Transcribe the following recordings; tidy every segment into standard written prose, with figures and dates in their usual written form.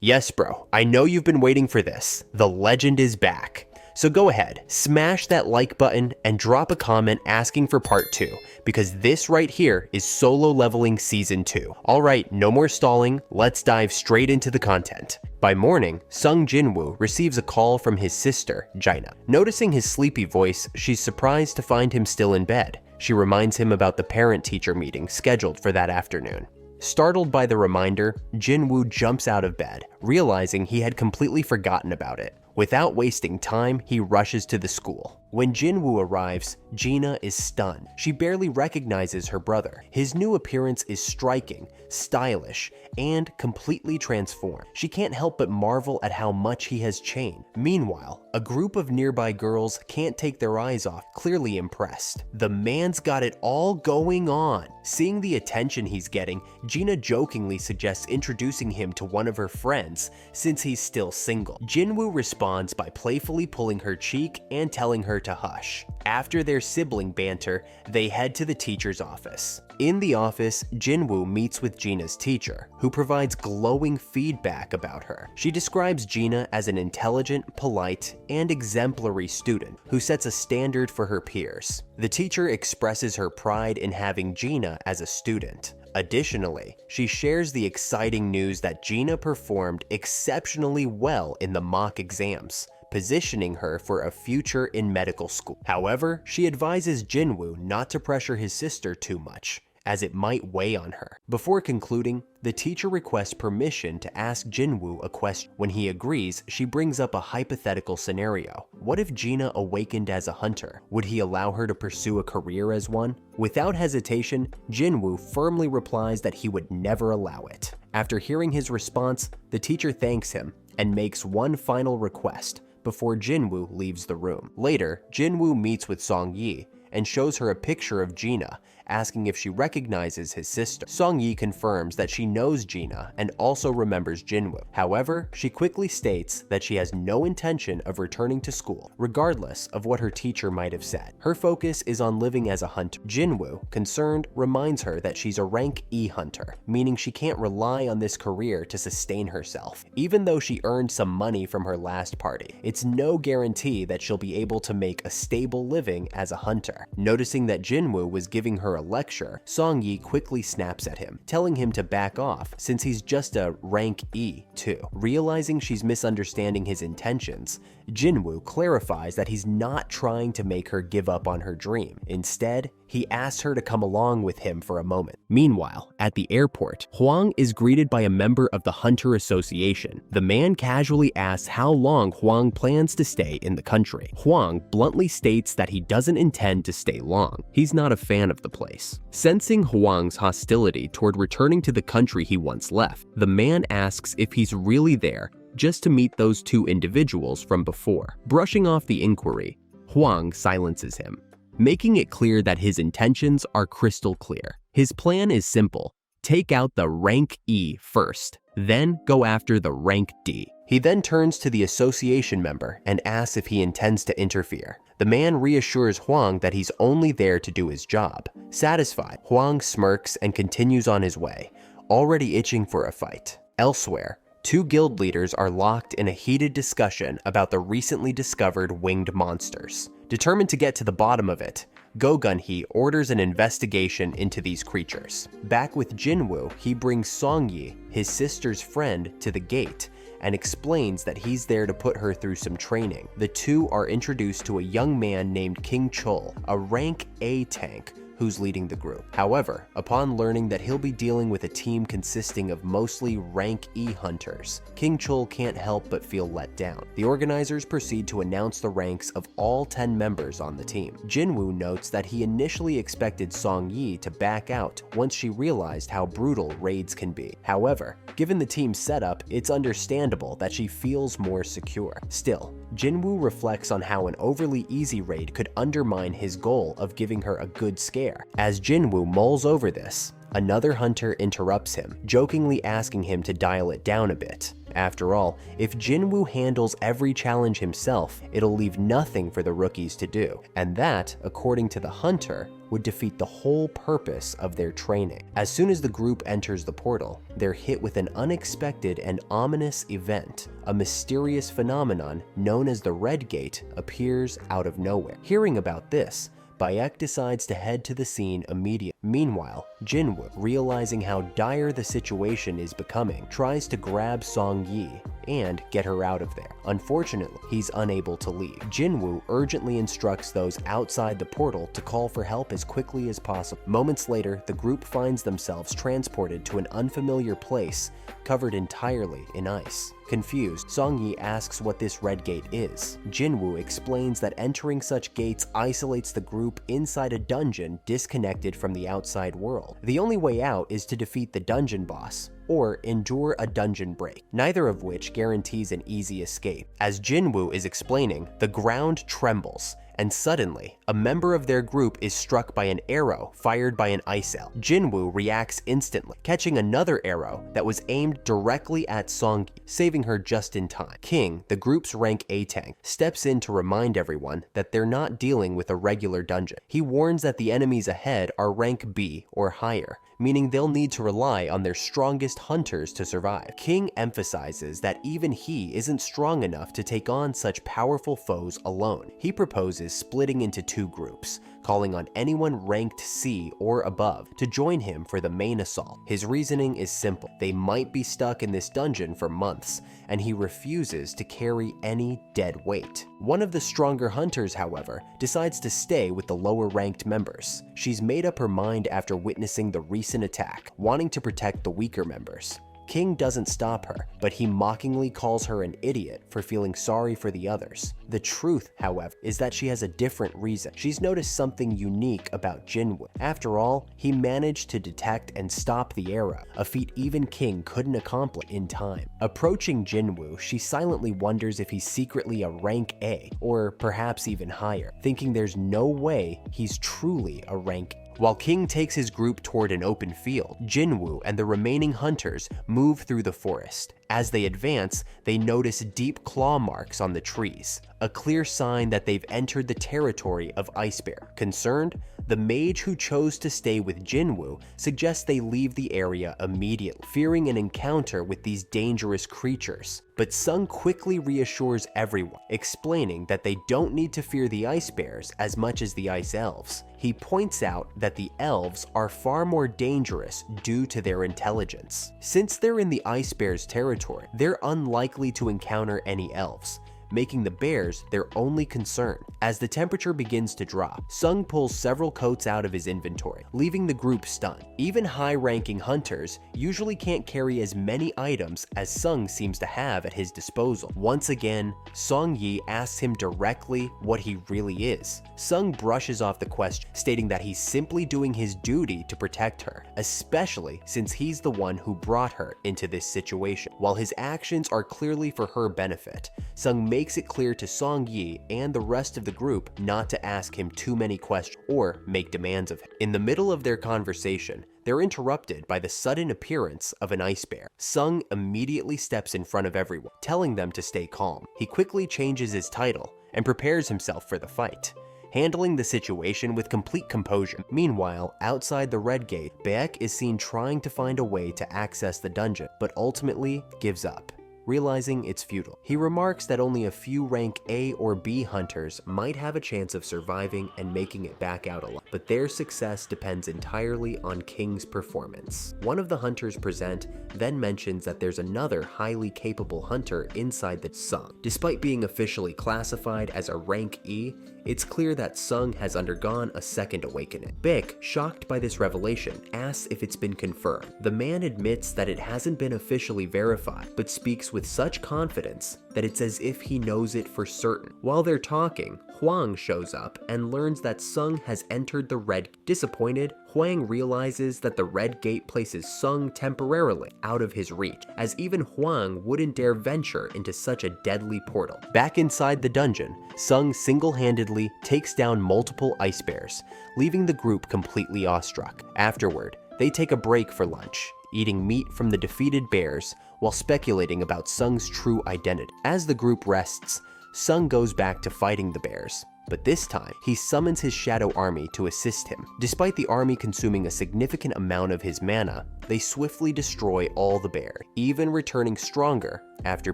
Yes, bro, I know you've been waiting for this. The legend is back. So go ahead, smash that like button and drop a comment asking for part 2, because this right here is Solo Leveling Season 2. Alright, no more stalling, let's dive straight into the content. By morning, Sung Jinwoo receives a call from his sister, Jaina. Noticing his sleepy voice, she's surprised to find him still in bed. She reminds him about the parent-teacher meeting scheduled for that afternoon. Startled by the reminder, Jinwoo jumps out of bed, realizing he had completely forgotten about it. Without wasting time, he rushes to the school. When Jinwoo arrives, Gina is stunned. She barely recognizes her brother. His new appearance is striking, stylish, and completely transformed. She can't help but marvel at how much he has changed. Meanwhile, a group of nearby girls can't take their eyes off, clearly impressed. The man's got it all going on. Seeing the attention he's getting, Gina jokingly suggests introducing him to one of her friends, since he's still single. Jinwoo responds by playfully pulling her cheek and telling her to hush. After their sibling banter, they head to the teacher's office. In the office, Jinwoo meets with Gina's teacher, who provides glowing feedback about her. She describes Gina as an intelligent, polite, and exemplary student who sets a standard for her peers. The teacher expresses her pride in having Gina as a student. Additionally, she shares the exciting news that Gina performed exceptionally well in the mock exams, positioning her for a future in medical school. However, she advises Jinwoo not to pressure his sister too much, as it might weigh on her. Before concluding, the teacher requests permission to ask Jinwoo a question. When he agrees, she brings up a hypothetical scenario. What if Gina awakened as a hunter? Would he allow her to pursue a career as one? Without hesitation, Jinwoo firmly replies that he would never allow it. After hearing his response, the teacher thanks him and makes one final request before Jinwoo leaves the room. Later, Jinwoo meets with Song-yi and shows her a picture of Gina, asking if she recognizes his sister. Song-yi confirms that she knows Gina and also remembers Jinwoo. However, she quickly states that she has no intention of returning to school, regardless of what her teacher might have said. Her focus is on living as a hunter. Jinwoo, concerned, reminds her that she's a rank E hunter, meaning she can't rely on this career to sustain herself. Even though she earned some money from her last party, it's no guarantee that she'll be able to make a stable living as a hunter. Noticing that Jinwoo was giving her a lecture, Song-yi quickly snaps at him, telling him to back off since he's just a rank E too. Realizing she's misunderstanding his intentions, Jinwoo clarifies that he's not trying to make her give up on her dream. Instead, he asks her to come along with him for a moment. Meanwhile, at the airport, Hwang is greeted by a member of the Hunter Association. The man casually asks how long Hwang plans to stay in the country. Hwang bluntly states that he doesn't intend to stay long. He's not a fan of the place. Sensing Hwang's hostility toward returning to the country he once left, the man asks if he's really there just to meet those two individuals from before. Brushing off the inquiry, Hwang silences him, making it clear that his intentions are crystal clear. His plan is simple: take out the rank E first, then go after the rank D. He then turns to the association member and asks if he intends to interfere. The man reassures Hwang that he's only there to do his job. Satisfied, Hwang smirks and continues on his way, already itching for a fight. Elsewhere, two guild leaders are locked in a heated discussion about the recently discovered winged monsters. Determined to get to the bottom of it, Go Gun-hee orders an investigation into these creatures. Back with Jinwoo, he brings Song-yi, his sister's friend, to the gate and explains that he's there to put her through some training. The two are introduced to a young man named King Chol, a rank A tank who's leading the group. However, upon learning that he'll be dealing with a team consisting of mostly rank E hunters, King Chol can't help but feel let down. The organizers proceed to announce the ranks of all 10 members on the team. Jinwoo notes that he initially expected Song-yi to back out once she realized how brutal raids can be. However, given the team's setup, it's understandable that she feels more secure. Still, Jinwoo reflects on how an overly easy raid could undermine his goal of giving her a good scare. As Jinwoo mulls over this, another hunter interrupts him, jokingly asking him to dial it down a bit. After all, if Jinwoo handles every challenge himself, it'll leave nothing for the rookies to do. And that, according to the hunter, would defeat the whole purpose of their training. As soon as the group enters the portal, they're hit with an unexpected and ominous event. A mysterious phenomenon known as the Red Gate appears out of nowhere. Hearing about this, Bayek decides to head to the scene immediately. Meanwhile, Jinwoo, realizing how dire the situation is becoming, tries to grab Song Yi and get her out of there. Unfortunately, he's unable to leave. Jinwoo urgently instructs those outside the portal to call for help as quickly as possible. Moments later, the group finds themselves transported to an unfamiliar place covered entirely in ice. Confused, Song Yi asks what this Red Gate is. Jinwoo explains that entering such gates isolates the group inside a dungeon disconnected from the outside world. The only way out is to defeat the dungeon boss, or endure a dungeon break, neither of which guarantees an easy escape. As Jinwoo is explaining, the ground trembles, and suddenly, a member of their group is struck by an arrow fired by an ice elf. Jinwoo reacts instantly, catching another arrow that was aimed directly at Song Yi, saving her just in time. King, the group's rank A tank, steps in to remind everyone that they're not dealing with a regular dungeon. He warns that the enemies ahead are rank B or higher, meaning they'll need to rely on their strongest hunters to survive. King emphasizes that even he isn't strong enough to take on such powerful foes alone. He proposes splitting into two groups, calling on anyone ranked C or above to join him for the main assault. His reasoning is simple. They might be stuck in this dungeon for months, and he refuses to carry any dead weight. One of the stronger hunters, however, decides to stay with the lower ranked members. She's made up her mind after witnessing the recent attack, wanting to protect the weaker members. King doesn't stop her, but he mockingly calls her an idiot for feeling sorry for the others. The truth, however, is that she has a different reason. She's noticed something unique about Jinwoo. After all, he managed to detect and stop the arrow, a feat even King couldn't accomplish in time. Approaching Jinwoo, she silently wonders if he's secretly a rank A, or perhaps even higher, thinking there's no way he's truly a rank A. While King takes his group toward an open field, Jinwoo and the remaining hunters move through the forest. As they advance, they notice deep claw marks on the trees, a clear sign that they've entered the territory of Ice Bear. Concerned, the mage who chose to stay with Jinwoo suggests they leave the area immediately, fearing an encounter with these dangerous creatures. But Sung quickly reassures everyone, explaining that they don't need to fear the Ice Bears as much as the Ice Elves. He points out that the elves are far more dangerous due to their intelligence. Since they're in the Ice Bears' territory, they're unlikely to encounter any elves, making the bears their only concern. As the temperature begins to drop, Sung pulls several coats out of his inventory, leaving the group stunned. Even high-ranking hunters usually can't carry as many items as Sung seems to have at his disposal. Once again, Song Yi asks him directly what he really is. Sung brushes off the question, stating that he's simply doing his duty to protect her, especially since he's the one who brought her into this situation. While his actions are clearly for her benefit, Sung makes it clear to Song Yi and the rest of the group not to ask him too many questions or make demands of him. In the middle of their conversation, they're interrupted by the sudden appearance of an ice bear. Sung immediately steps in front of everyone, telling them to stay calm. He quickly changes his title and prepares himself for the fight, handling the situation with complete composure. Meanwhile, outside the Red Gate, Baek is seen trying to find a way to access the dungeon, but ultimately gives up, realizing it's futile. He remarks that only a few rank A or B hunters might have a chance of surviving and making it back out alive, but their success depends entirely on King's performance. One of the hunters present then mentions that there's another highly capable hunter inside the Sung. Despite being officially classified as a rank E, it's clear that Sung has undergone a second awakening. Baek, shocked by this revelation, asks if it's been confirmed. The man admits that it hasn't been officially verified, but speaks with such confidence that it's as if he knows it for certain. While they're talking, Huang shows up and learns that Sung has entered the Red. Disappointed, Huang realizes that the Red Gate places Sung temporarily out of his reach, as even Huang wouldn't dare venture into such a deadly portal. Back inside the dungeon, Sung single-handedly takes down multiple ice bears, leaving the group completely awestruck. Afterward, they take a break for lunch, eating meat from the defeated bears while speculating about Sung's true identity. As the group rests, Sung goes back to fighting the bears, but this time, he summons his shadow army to assist him. Despite the army consuming a significant amount of his mana, they swiftly destroy all the bears, even returning stronger after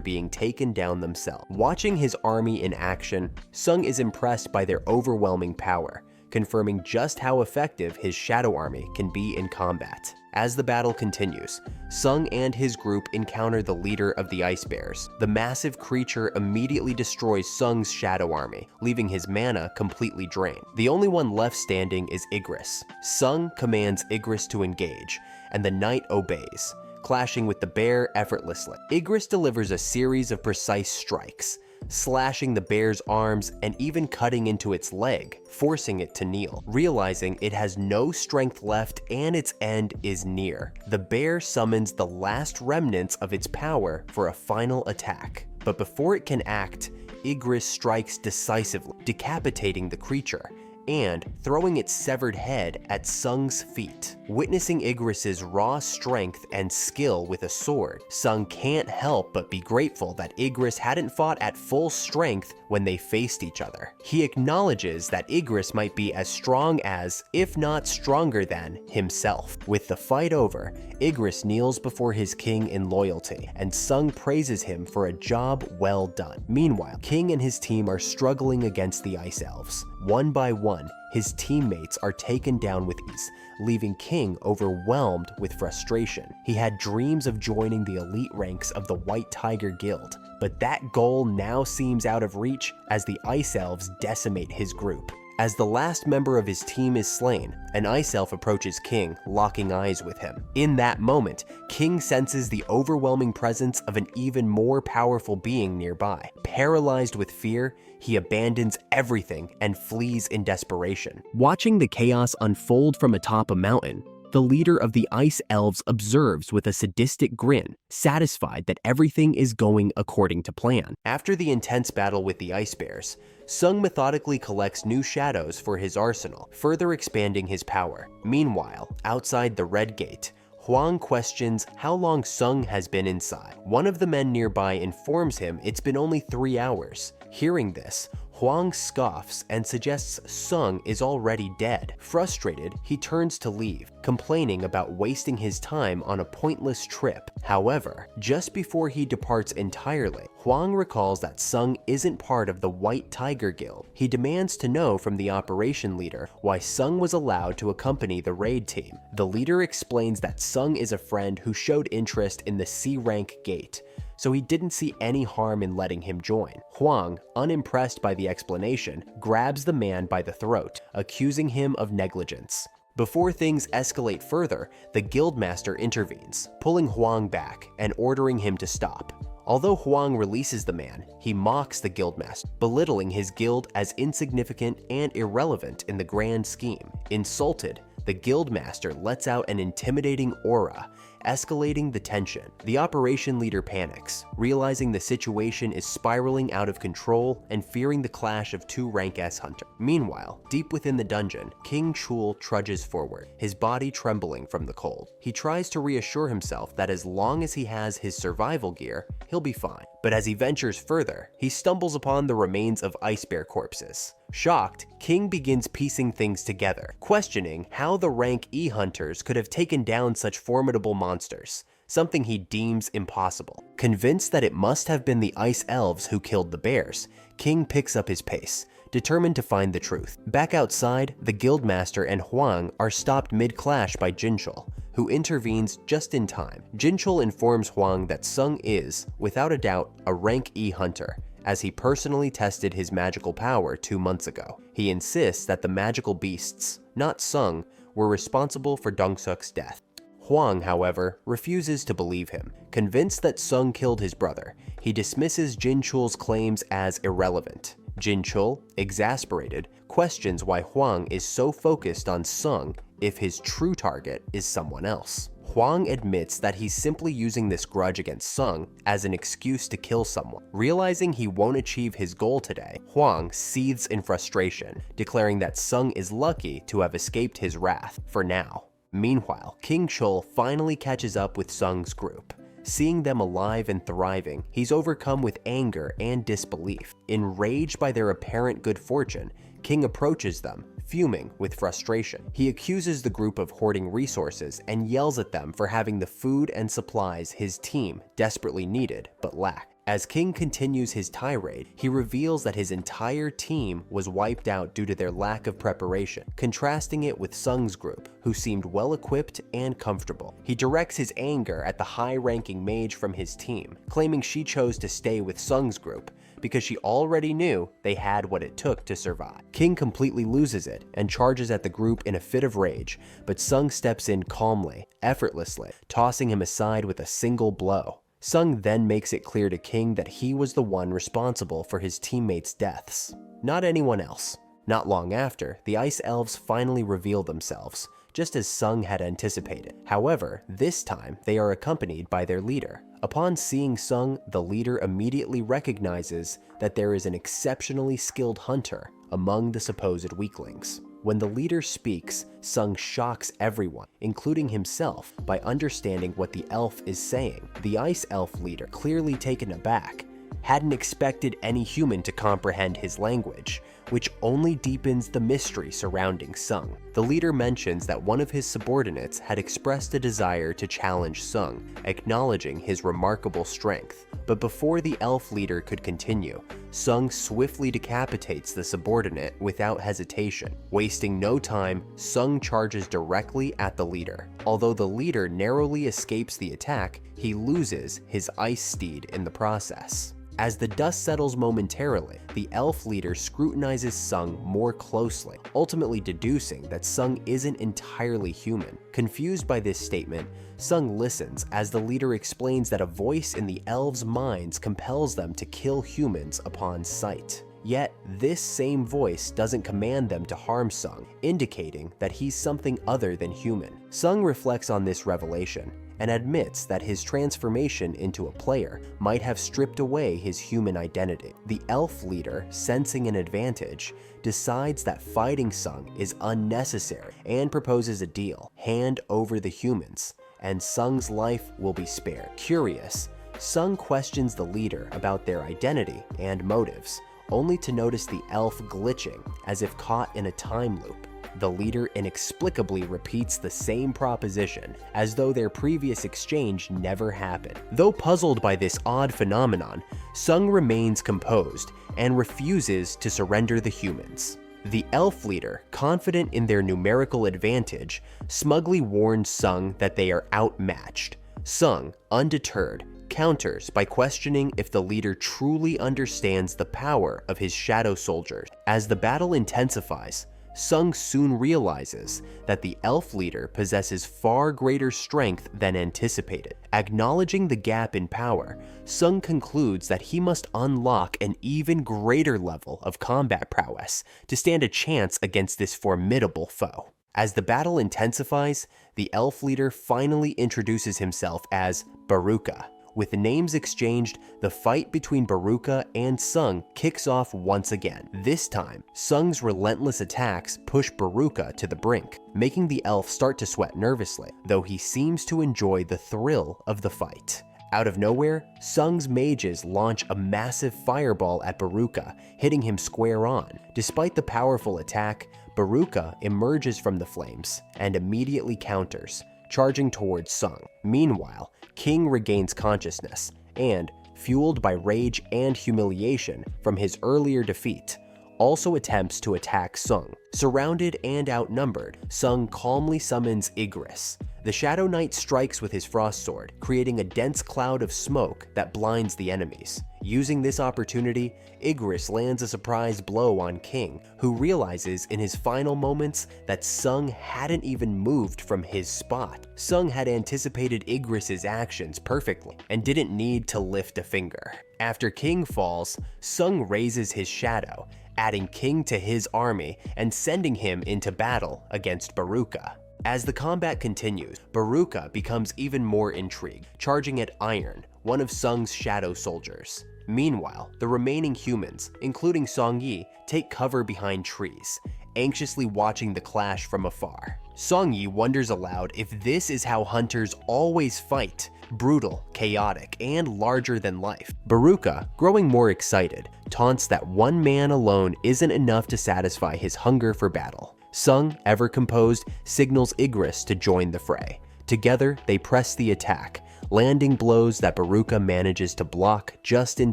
being taken down themselves. Watching his army in action, Sung is impressed by their overwhelming power, confirming just how effective his shadow army can be in combat. As the battle continues, Sung and his group encounter the leader of the Ice Bears. The massive creature immediately destroys Sung's shadow army, leaving his mana completely drained. The only one left standing is Igris. Sung commands Igris to engage, and the knight obeys, clashing with the bear effortlessly. Igris delivers a series of precise strikes, slashing the bear's arms and even cutting into its leg, forcing it to kneel. Realizing it has no strength left and its end is near, the bear summons the last remnants of its power for a final attack. But before it can act, Igris strikes decisively, decapitating the creature and throwing its severed head at Sung's feet. Witnessing Igris's raw strength and skill with a sword, Sung can't help but be grateful that Igris hadn't fought at full strength when they faced each other. He acknowledges that Igris might be as strong as, if not stronger than, himself. With the fight over, Igris kneels before his king in loyalty, and Sung praises him for a job well done. Meanwhile, King and his team are struggling against the Ice Elves. One by one, his teammates are taken down with ease, leaving King overwhelmed with frustration. He had dreams of joining the elite ranks of the White Tiger Guild, but that goal now seems out of reach as the Ice Elves decimate his group. As the last member of his team is slain, an Ice Elf approaches King, locking eyes with him. In that moment, King senses the overwhelming presence of an even more powerful being nearby. Paralyzed with fear, he abandons everything and flees in desperation. Watching the chaos unfold from atop a mountain, the leader of the Ice Elves observes with a sadistic grin, satisfied that everything is going according to plan. After the intense battle with the Ice Bears, Sung methodically collects new shadows for his arsenal, further expanding his power. Meanwhile, outside the Red Gate, Huang questions how long Sung has been inside. One of the men nearby informs him it's been only 3 hours. Hearing this, Huang scoffs and suggests Sung is already dead. Frustrated, he turns to leave, complaining about wasting his time on a pointless trip. However, just before he departs entirely, Huang recalls that Sung isn't part of the White Tiger Guild. He demands to know from the operation leader why Sung was allowed to accompany the raid team. The leader explains that Sung is a friend who showed interest in the C-rank gate, so he didn't see any harm in letting him join. Huang, unimpressed by the explanation, grabs the man by the throat, accusing him of negligence. Before things escalate further, the guildmaster intervenes, pulling Huang back and ordering him to stop. Although Huang releases the man, he mocks the guildmaster, belittling his guild as insignificant and irrelevant in the grand scheme. Insulted, the guildmaster lets out an intimidating aura, escalating the tension. The operation leader panics, realizing the situation is spiraling out of control and fearing the clash of two rank S hunters. Meanwhile, deep within the dungeon, King Chul trudges forward, his body trembling from the cold. He tries to reassure himself that as long as he has his survival gear, he'll be fine. But as he ventures further, he stumbles upon the remains of ice bear corpses. Shocked, King begins piecing things together, questioning how the rank E hunters could have taken down such formidable monsters, something he deems impossible. Convinced that it must have been the Ice Elves who killed the bears, King picks up his pace, determined to find the truth. Back outside, the guildmaster and Huang are stopped mid-clash by Jinchul, who intervenes just in time. Jinchul informs Huang that Sung is, without a doubt, a rank E hunter, as he personally tested his magical power 2 months ago. He insists that the magical beasts, not Sung, were responsible for Dongsuk's death. Huang, however, refuses to believe him. Convinced that Sung killed his brother, he dismisses Jinchul's claims as irrelevant. Jinchul, exasperated, questions why Huang is so focused on Sung if his true target is someone else. Huang admits that he's simply using this grudge against Sung as an excuse to kill someone. Realizing he won't achieve his goal today, Huang seethes in frustration, declaring that Sung is lucky to have escaped his wrath, for now. Meanwhile, King Chul finally catches up with Sung's group. Seeing them alive and thriving, he's overcome with anger and disbelief. Enraged by their apparent good fortune, King approaches them, fuming with frustration. He accuses the group of hoarding resources and yells at them for having the food and supplies his team desperately needed but lacked. As King continues his tirade, he reveals that his entire team was wiped out due to their lack of preparation, contrasting it with Sung's group, who seemed well-equipped and comfortable. He directs his anger at the high-ranking mage from his team, claiming she chose to stay with Sung's group because she already knew they had what it took to survive. King completely loses it and charges at the group in a fit of rage, but Sung steps in calmly, effortlessly, tossing him aside with a single blow. Sung then makes it clear to King that he was the one responsible for his teammates' deaths, not anyone else. Not long after, the Ice Elves finally reveal themselves, just as Sung had anticipated. However, this time they are accompanied by their leader. Upon seeing Sung, the leader immediately recognizes that there is an exceptionally skilled hunter among the supposed weaklings. When the leader speaks, Sung shocks everyone, including himself, by understanding what the elf is saying. The Ice Elf leader, clearly taken aback, hadn't expected any human to comprehend his language, which only deepens the mystery surrounding Sung. The leader mentions that one of his subordinates had expressed a desire to challenge Sung, acknowledging his remarkable strength. But before the elf leader could continue, Sung swiftly decapitates the subordinate without hesitation. Wasting no time, Sung charges directly at the leader. Although the leader narrowly escapes the attack, he loses his ice steed in the process. As the dust settles momentarily, the elf leader scrutinizes Sung more closely, ultimately deducing that Sung isn't entirely human. Confused by this statement, Sung listens as the leader explains that a voice in the elves' minds compels them to kill humans upon sight. Yet, this same voice doesn't command them to harm Sung, indicating that he's something other than human. Sung reflects on this revelation and admits that his transformation into a player might have stripped away his human identity. The elf leader, sensing an advantage, decides that fighting Sung is unnecessary and proposes a deal: hand over the humans, and Sung's life will be spared. Curious, Sung questions the leader about their identity and motives, only to notice the elf glitching as if caught in a time loop. The leader inexplicably repeats the same proposition, as though their previous exchange never happened. Though puzzled by this odd phenomenon, Sung remains composed and refuses to surrender the humans. The elf leader, confident in their numerical advantage, smugly warns Sung that they are outmatched. Sung, undeterred, counters by questioning if the leader truly understands the power of his shadow soldiers. As the battle intensifies, Sung soon realizes that the elf leader possesses far greater strength than anticipated. Acknowledging the gap in power, Sung concludes that he must unlock an even greater level of combat prowess to stand a chance against this formidable foe. As the battle intensifies, the elf leader finally introduces himself as Baruka. With the names exchanged, the fight between Baruka and Sung kicks off once again. This time, Sung's relentless attacks push Baruka to the brink, making the elf start to sweat nervously, though he seems to enjoy the thrill of the fight. Out of nowhere, Sung's mages launch a massive fireball at Baruka, hitting him square on. Despite the powerful attack, Baruka emerges from the flames and immediately counters, charging towards Sung. Meanwhile, King regains consciousness and, fueled by rage and humiliation from his earlier defeat, also attempts to attack Sung. Surrounded and outnumbered, Sung calmly summons Igris. The Shadow Knight strikes with his frost sword, creating a dense cloud of smoke that blinds the enemies. Using this opportunity, Igris lands a surprise blow on King, who realizes in his final moments that Sung hadn't even moved from his spot. Sung had anticipated Igris's actions perfectly and didn't need to lift a finger. After King falls, Sung raises his shadow, adding King to his army and sending him into battle against Baruka. As the combat continues, Baruka becomes even more intrigued, charging at Iron, one of Sung's shadow soldiers. Meanwhile, the remaining humans, including Song Yi, take cover behind trees, anxiously watching the clash from afar. Song-yi wonders aloud if this is how hunters always fight, brutal, chaotic, and larger than life. Baruka, growing more excited, taunts that one man alone isn't enough to satisfy his hunger for battle. Sung, ever composed, signals Igris to join the fray. Together, they press the attack, landing blows that Baruka manages to block just in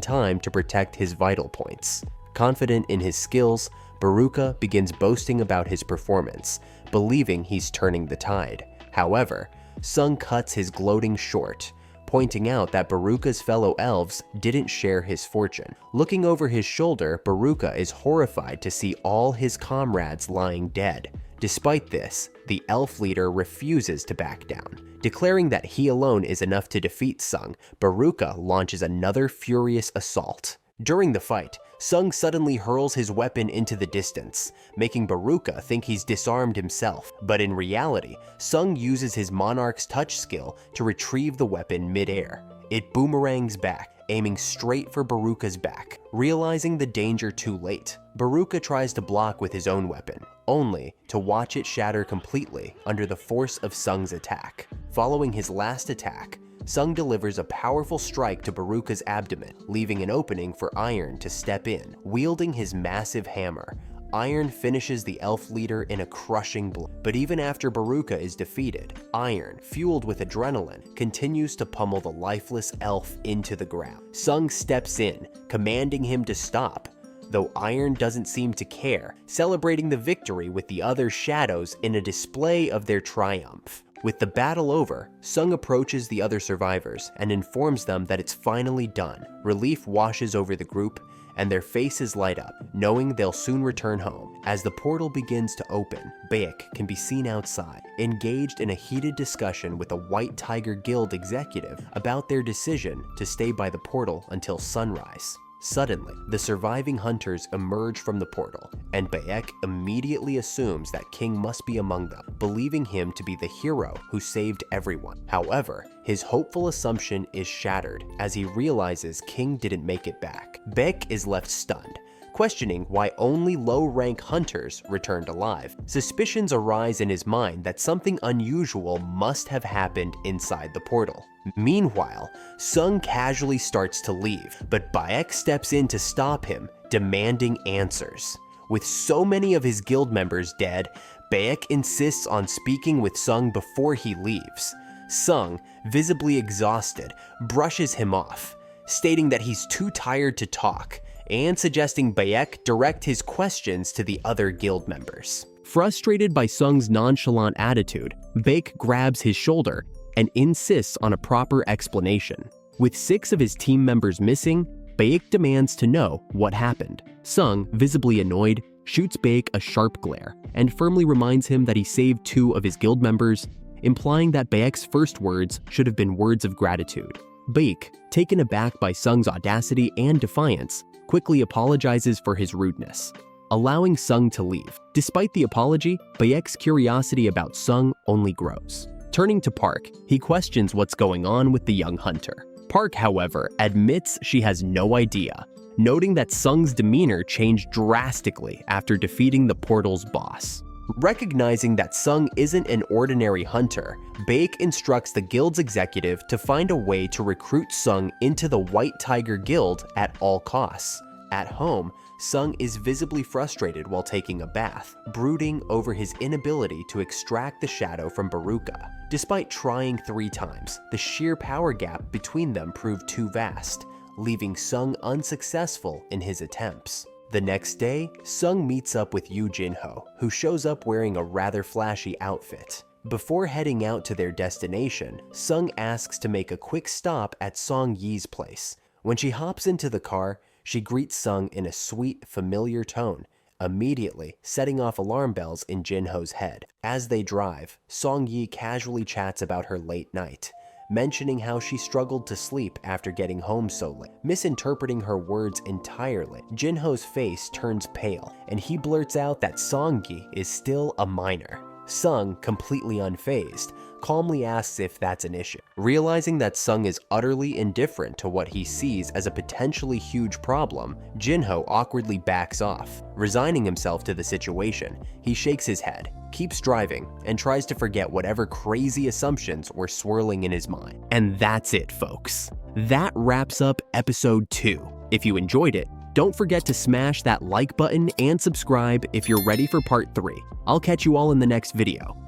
time to protect his vital points. Confident in his skills, Baruka begins boasting about his performance, believing he's turning the tide. However, Sung cuts his gloating short, pointing out that Baruka's fellow elves didn't share his fortune. Looking over his shoulder, Baruka is horrified to see all his comrades lying dead. Despite this, the elf leader refuses to back down. Declaring that he alone is enough to defeat Sung, Baruka launches another furious assault. During the fight, Sung suddenly hurls his weapon into the distance, making Baruka think he's disarmed himself. But in reality, Sung uses his Monarch's touch skill to retrieve the weapon mid-air. It boomerangs back, aiming straight for Baruka's back. Realizing the danger too late, Baruka tries to block with his own weapon, only to watch it shatter completely under the force of Sung's attack. Following his last attack, Sung delivers a powerful strike to Baruka's abdomen, leaving an opening for Iron to step in. Wielding his massive hammer, Iron finishes the elf leader in a crushing blow. But even after Baruka is defeated, Iron, fueled with adrenaline, continues to pummel the lifeless elf into the ground. Sung steps in, commanding him to stop, though Iron doesn't seem to care, celebrating the victory with the other shadows in a display of their triumph. With the battle over, Sung approaches the other survivors and informs them that it's finally done. Relief washes over the group, and their faces light up, knowing they'll soon return home. As the portal begins to open, Baek can be seen outside, engaged in a heated discussion with a White Tiger Guild executive about their decision to stay by the portal until sunrise. Suddenly, the surviving hunters emerge from the portal, and Baek immediately assumes that King must be among them, believing him to be the hero who saved everyone. However, his hopeful assumption is shattered as he realizes King didn't make it back. Baek is left stunned, questioning why only low-rank hunters returned alive. Suspicions arise in his mind that something unusual must have happened inside the portal. Meanwhile, Sung casually starts to leave, but Baek steps in to stop him, demanding answers. With so many of his guild members dead, Baek insists on speaking with Sung before he leaves. Sung, visibly exhausted, brushes him off, stating that he's too tired to talk, and suggesting Baek direct his questions to the other guild members. Frustrated by Sung's nonchalant attitude, Baek grabs his shoulder and insists on a proper explanation. With 6 of his team members missing, Baek demands to know what happened. Sung, visibly annoyed, shoots Baek a sharp glare and firmly reminds him that he saved 2 of his guild members, implying that Baek's first words should have been words of gratitude. Baek, taken aback by Sung's audacity and defiance, quickly apologizes for his rudeness, allowing Sung to leave. Despite the apology, Baek's curiosity about Sung only grows. Turning to Park, he questions what's going on with the young hunter. Park, however, admits she has no idea, noting that Sung's demeanor changed drastically after defeating the portal's boss. Recognizing that Sung isn't an ordinary hunter, Baek instructs the guild's executive to find a way to recruit Sung into the White Tiger Guild at all costs. At home, Sung is visibly frustrated while taking a bath, brooding over his inability to extract the shadow from Baruka. Despite trying 3 times, the sheer power gap between them proved too vast, leaving Sung unsuccessful in his attempts. The next day, Sung meets up with Yu Jinho, who shows up wearing a rather flashy outfit. Before heading out to their destination, Sung asks to make a quick stop at Song Yi's place. When she hops into the car, she greets Sung in a sweet, familiar tone, immediately setting off alarm bells in Jinho's head. As they drive, Song Yi casually chats about her late night, mentioning how she struggled to sleep after getting home so late. Misinterpreting her words entirely, Jinho's face turns pale, and he blurts out that Song Yi is still a minor. Sung, completely unfazed, calmly asks if that's an issue. Realizing that Sung is utterly indifferent to what he sees as a potentially huge problem, Jinho awkwardly backs off. Resigning himself to the situation, he shakes his head, keeps driving, and tries to forget whatever crazy assumptions were swirling in his mind. And that's it, folks. That wraps up episode 2. If you enjoyed it, don't forget to smash that like button and subscribe if you're ready for part 3. I'll catch you all in the next video.